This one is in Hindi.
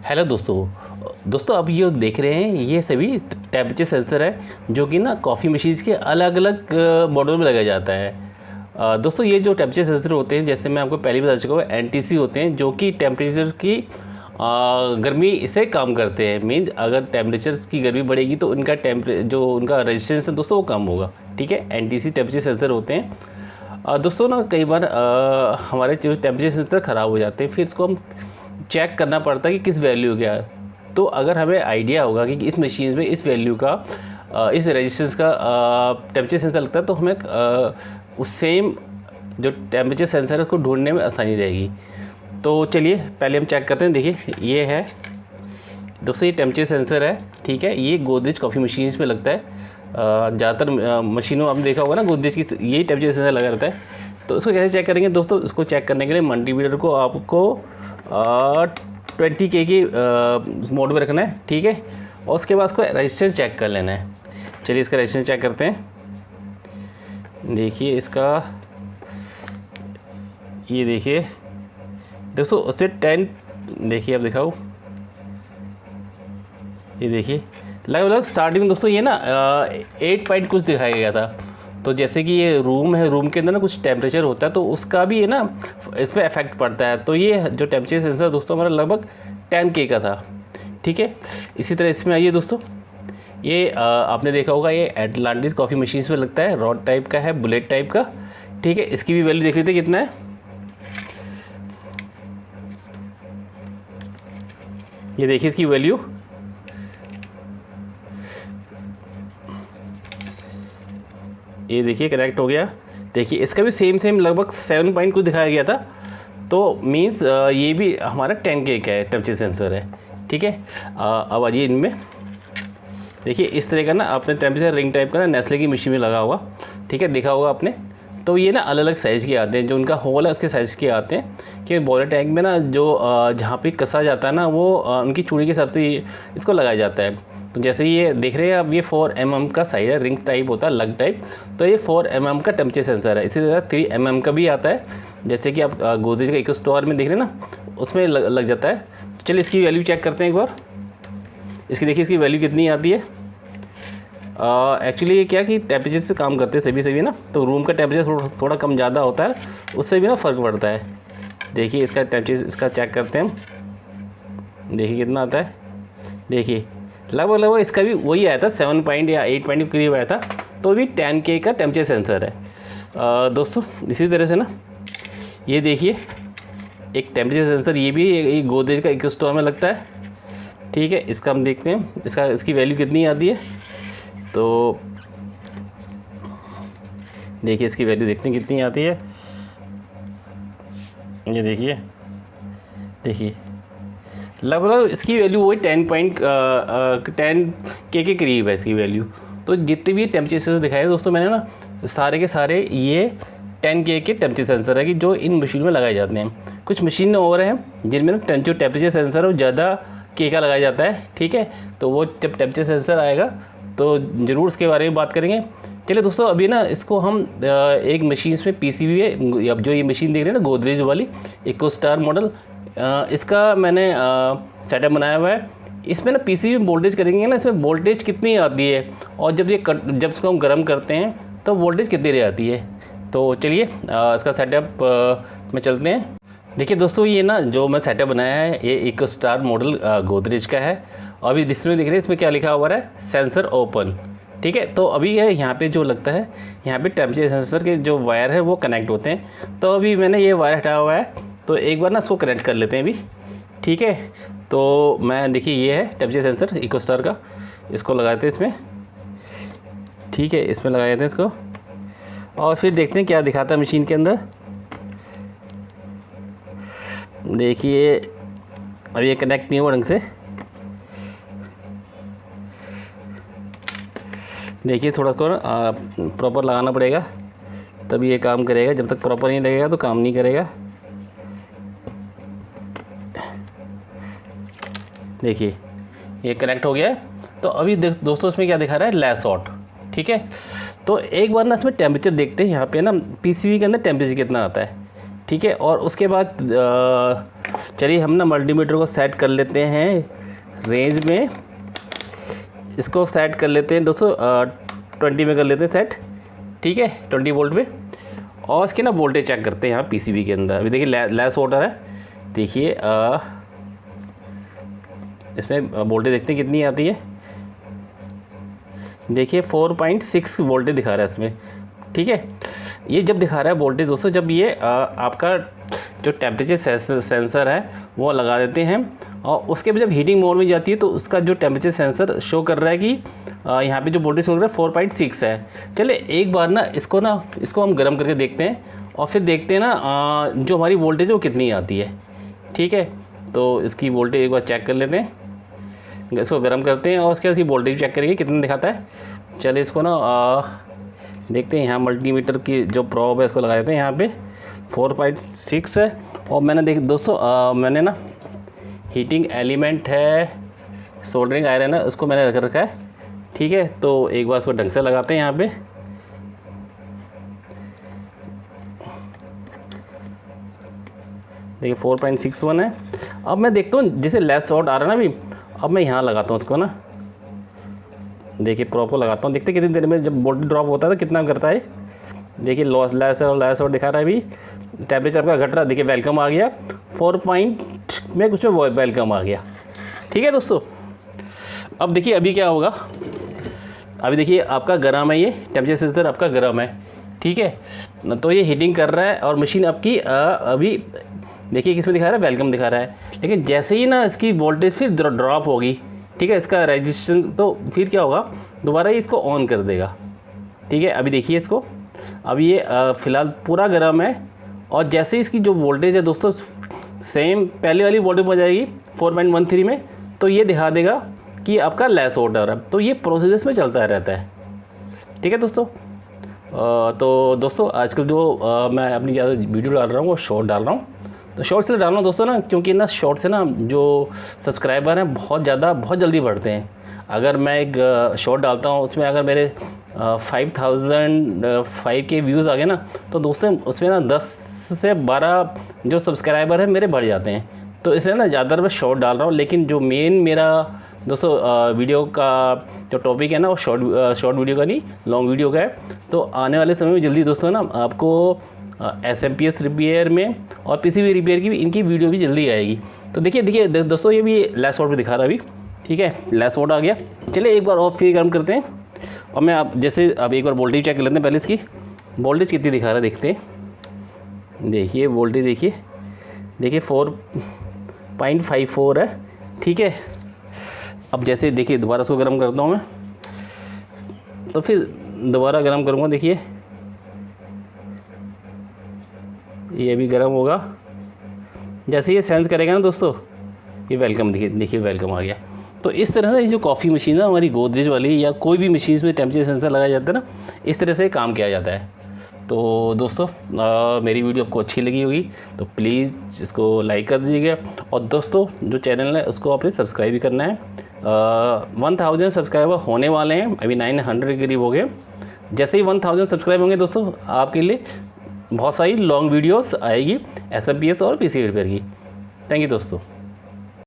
हेलो दोस्तों अब ये देख रहे हैं ये सभी टेम्परेचर सेंसर है जो कि ना कॉफ़ी मशीन्स के अलग अलग मॉडल में लगाया जाता है। दोस्तों ये जो टेम्परेचर सेंसर होते हैं जैसे मैं आपको पहले बता चुका हूँ एनटीसी होते हैं जो कि टेम्परेचर की गर्मी से काम करते हैं। मीन्स अगर टेम्परेचर्स की गर्मी बढ़ेगी तो उनका जो उनका रेजिस्टेंस है दोस्तों वो कम होगा। ठीक है, एनटीसी टेम्परेचर सेंसर होते हैं। दोस्तों ना कई बार हमारे जो टेम्परेचर सेंसर ख़राब हो जाते हैं, फिर इसको हम चेक करना पड़ता है कि किस वैल्यू क्या है। तो अगर हमें आइडिया होगा कि इस मशीन में इस वैल्यू का इस रेजिस्टेंस का टेम्परेचर सेंसर लगता है तो हमें उस सेम जो टेम्परेचर सेंसर है उसको ढूंढने में आसानी रहेगी। तो चलिए पहले हम चेक करते हैं। देखिए ये है दोस्तों, ये टेम्परेचर सेंसर है। ठीक है, ये गोदरेज कॉफ़ी मशीन्स में लगता है। ज़्यादातर मशीनों में आपने देखा होगा ना गोदरेज की यही टेम्परेचर सेंसर लगा रहता है। तो इसको कैसे चेक करेंगे दोस्तों? इसको चेक करने के लिए मल्टीमीटर को आपको 20K की मोड में रखना है। ठीक है, और उसके बाद उसको रेजिस्टेंस चेक कर लेना है। चलिए इसका रेजिस्टेंस चेक करते हैं। देखिए इसका, ये देखिए दोस्तों उसमें 10, देखिए अब दिखाऊँ, ये देखिए लगभग स्टार्टिंग में दोस्तों ये ना 8 पॉइंट कुछ दिखाया गया था। तो जैसे कि ये रूम है, रूम के अंदर ना कुछ टेम्परेचर होता है तो उसका भी है ना इस पर इफेक्ट पड़ता है। तो ये जो टेम्परेचर सेंसर दोस्तों हमारा लगभग 10K का था। ठीक है, इसी तरह इसमें आइए दोस्तों, ये आपने देखा होगा ये एटलांटिस कॉफ़ी मशीन्स में लगता है, रॉड टाइप का है, बुलेट टाइप का। ठीक है, इसकी भी वैल्यू देख लेते हैं कितना है। ये देखिए इसकी वैल्यू, ये देखिए कनेक्ट हो गया। देखिए इसका भी सेम लगभग 7 पॉइंट कुछ दिखाया गया था। तो मीन्स ये भी हमारा 10K का है टेम्परेचर सेंसर है। ठीक है, अब आइए इनमें देखिए इस तरह का ना आपने टेम्परेचर रिंग टाइप का ना नेस्ले की मशीन में लगा हुआ। ठीक है, देखा होगा आपने। तो ये ना अलग अलग साइज़ के आते हैं, जो उनका होल है उसके साइज़ के आते हैं कि बॉयलर टैंक में ना जो जहाँ पे कसा जाता है ना वो उनकी चूड़ी के हिसाब से इसको लगाया जाता है। तो जैसे ये देख रहे हैं अब ये 4 mm का साइज है, रिंग टाइप होता है, लग टाइप। तो ये 4 mm का टेम्परेचर सेंसर है। इसी तरह 3 mm का भी आता है, जैसे कि आप गोदरेज का इको स्टोर में देख रहे हैं ना उसमें लग जाता है। तो चलिए इसकी वैल्यू चेक करते हैं एक बार। इसकी देखिए इसकी वैल्यू कितनी आती है। एक्चुअली ये क्या कि टेम्परेचर से काम करते हैं सभी ना, तो रूम का टेम्परेचर थोड़ा कम ज़्यादा होता है, उससे भी ना फ़र्क पड़ता है। देखिए इसका टेम्परेचर इसका चेक करते हैं हम। देखिए कितना आता है। देखिए लगभग इसका भी वही आया था, 7 पॉइंट या 8 पॉइंट के करीब आया था। तो भी 10K का टेम्परेचर सेंसर है। दोस्तों इसी तरह से ना ये देखिए एक टेम्परेचर सेंसर, ये भी एक गोदरेज का इको स्टोर में लगता है। ठीक है, इसका हम देखते हैं इसकी वैल्यू कितनी आती है। तो देखिए इसकी वैल्यू देखते हैं कितनी आती है। ये देखिए लगभग इसकी वैल्यू वही 10K के करीब है इसकी वैल्यू। तो जितने भी टेम्परेचर सेंसर दिखाए दोस्तों मैंने ना, सारे के सारे ये 10K के टेम्परेचर सेंसर है कि जो इन मशीन में लगाए जाते हैं। कुछ मशीन और हैं जिनमें ना जो टेम्परेचर सेंसर है वो ज़्यादा K का लगाया जाता है। ठीक है, तो वो जब टेम्परेचर सेंसर आएगा तो ज़रूर उसके बारे में बात करेंगे। चलिए दोस्तों अभी ना इसको हम एक मशीन में PCB है, अब जो ये मशीन देख रहे हैं ना गोदरेज वाली इको स्टार मॉडल, इसका मैंने सेटअप बनाया हुआ है। इसमें ना PCB वोल्टेज करेंगे ना, इसमें वोल्टेज कितनी आती है और जब इसको हम गर्म करते हैं तो वोल्टेज कितनी रह आती है। तो चलिए इसका सेटअप में चलते हैं। देखिए दोस्तों ये ना जो मैं सेटअप बनाया है ये इको स्टार मॉडल गोदरेज का है। अभी डिस्प्ले देख रहे हैं इसमें क्या लिखा हुआ है, सेंसर ओपन। ठीक है, तो अभी यहाँ पे जो लगता है यहाँ पे टेम्परेचर सेंसर के जो वायर है वो कनेक्ट होते हैं। तो अभी मैंने ये वायर हटाया हुआ है, तो एक बार ना इसको कनेक्ट कर लेते हैं अभी। ठीक है, तो मैं देखिए ये है टेम्परेचर सेंसर इको स्टार का, इसको लगाते हैं इसमें। ठीक है, इसमें लगा देते हैं इसको और फिर देखते हैं क्या दिखाता है मशीन के अंदर। देखिए अब ये कनेक्ट नहीं हुआ ढंग से। देखिए थोड़ा इसको प्रॉपर लगाना पड़ेगा तभी ये काम करेगा, जब तक प्रॉपर नहीं लगेगा तो काम नहीं करेगा। देखिए ये कनेक्ट हो गया है। तो अभी दोस्तों इसमें क्या दिखा रहा है, लैस हॉट। ठीक है, तो एक बार ना इसमें टेम्परेचर देखते हैं यहाँ पे ना PCB के अंदर टेम्परेचर कितना आता है। ठीक है, और उसके बाद चलिए हम ना मल्टीमीटर को सेट कर लेते हैं रेंज में, इसको सेट कर लेते हैं दोस्तों 20 में कर लेते हैं सेट, ठीक है 20 वोल्ट पे। और इसके ना वोल्टेज चेक करते हैं यहाँ पीसीबी के अंदर। अभी देखिए लेस वोल्टर है, देखिए इसमें वोल्टेज देखते हैं कितनी आती है। देखिए 4.6 वोल्टेज दिखा रहा है इसमें, ठीक है। ये जब दिखा रहा है वोल्टेज दोस्तों, जब ये आपका जो टेम्परेचर सेंसर है वो लगा देते हैं और उसके बाद जब हीटिंग मोड में जाती है तो उसका जो टेम्परेचर सेंसर शो कर रहा है कि यहाँ पे जो वोल्टेज शो कर रहा है 4.6 है। चले एक बार ना इसको हम गर्म करके देखते हैं और फिर देखते हैं ना जो हमारी वोल्टेज है वो कितनी आती है, ठीक है। तो इसकी वोल्टेज एक बार चेक कर लेते हैं, इसको गर्म करते हैं और उसके बाद इसकी वोल्टेज चेक करेंगे कितना दिखाता है। चलिए इसको ना देखते हैं, यहाँ मल्टीमीटर की जो प्रॉब है इसको लगा देते हैं यहाँ पे 4.6 है। और मैंने दोस्तों मैंने ना हीटिंग एलिमेंट है, सोल्डरिंग आयरन है, उसको मैंने रख रखा है, ठीक है। तो एक बार इसको ढंग से लगाते हैं यहाँ पे। देखिए 4.61 है। अब मैं देखता हूँ जैसे लेस शॉर्ट आ रहा है ना अभी, अब मैं यहाँ लगाता हूँ उसको ना, देखिए प्रॉप को लगाता हूँ, देखते कितनी देर में जब वोल्टेज ड्रॉप होता है तो कितना करता है। देखिए लेस और दिखा रहा है अभी, टेम्परेचर का घट रहा है, देखिए वेलकम आ गया 4 में कुछ में वेलकम आ गया, ठीक है दोस्तों। अब देखिए अभी क्या होगा, अभी देखिए आपका गर्म है, ये टेम्परेचर सेंसर आपका गर्म है, ठीक है। तो ये हीटिंग कर रहा है और मशीन आपकी अभी देखिए किसमें दिखा रहा है, वेलकम दिखा रहा है। लेकिन जैसे ही ना इसकी वोल्टेज फिर ड्रॉप होगी, ठीक है, इसका रेजिस्टेंस, तो फिर क्या होगा, दोबारा ये इसको ऑन कर देगा, ठीक है। अभी देखिए इसको, अब ये फ़िलहाल पूरा गर्म है और जैसे ही इसकी जो वोल्टेज है दोस्तों सेम पहले वाली वोल्टेज हो जाएगी 4.13 में, तो ये दिखा देगा कि आपका लेस ऑर्डर है। तो ये प्रोसेस में चलता रहता है, ठीक है दोस्तों। तो दोस्तों आजकल जो मैं अपनी ज़्यादा वीडियो डाल रहा हूँ वो शॉर्ट डाल रहा हूँ, तो शॉर्ट से डाल रहा हूँ दोस्तों ना, क्योंकि ना शॉर्ट से ना जो सब्सक्राइबर हैं बहुत जल्दी बढ़ते हैं। अगर मैं एक शॉर्ट डालता हूँ उसमें अगर मेरे 5,005 के व्यूज़ आ गए ना, तो दोस्तों उसमें ना 10 से 12 जो सब्सक्राइबर हैं मेरे बढ़ जाते हैं। तो इसलिए ना ज़्यादातर मैं शॉर्ट डाल रहा हूँ, लेकिन जो मेन मेरा दोस्तों वीडियो का जो टॉपिक है ना वो शॉर्ट वीडियो का नहीं, लॉन्ग वीडियो का है। तो आने वाले समय में जल्दी दोस्तों ना आपको SMPS रिपेयर में और पीसीबी रिपेयर की भी इनकी वीडियो भी जल्दी आएगी। तो देखिए दोस्तों ये भी लेस वोल्ट पे दिखा रहा है अभी, ठीक है, लेस वोल्ट आ गया। चलिए एक बार और फिर गर्म करते हैं और मैं अब जैसे अब एक बार वोल्टेज चेक कर लेते हैं। पहले इसकी वोल्टेज कितनी दिखा रहा है देखते हैं। देखिए वोल्टेज देखिए 4.54 है, ठीक है। अब जैसे देखिए दोबारा इसको गर्म करता हूँ मैं, तो फिर दोबारा गर्म करूँगा। देखिए ये भी गर्म होगा, जैसे ये सेंस करेगा ना दोस्तों, ये वेलकम देखिए वेलकम आ गया। तो इस तरह से जो कॉफ़ी मशीन है हमारी गोदरेज वाली या कोई भी मशीन में टेम्परेचर सेंसर लगाया जाता है ना, इस तरह से काम किया जाता है। तो दोस्तों मेरी वीडियो आपको अच्छी लगी होगी तो प्लीज़ इसको लाइक कर दीजिएगा और दोस्तों जो चैनल है उसको आपने सब्सक्राइब भी करना है। 1000 सब्सक्राइबर होने वाले हैं, अभी 900 के करीब हो गए। जैसे ही 1000 सब्सक्राइब होंगे दोस्तों आपके लिए बहुत सारी लॉन्ग वीडियोस आएगी SMPS और पीसीबी रिपेयर की। थैंक यू दोस्तों।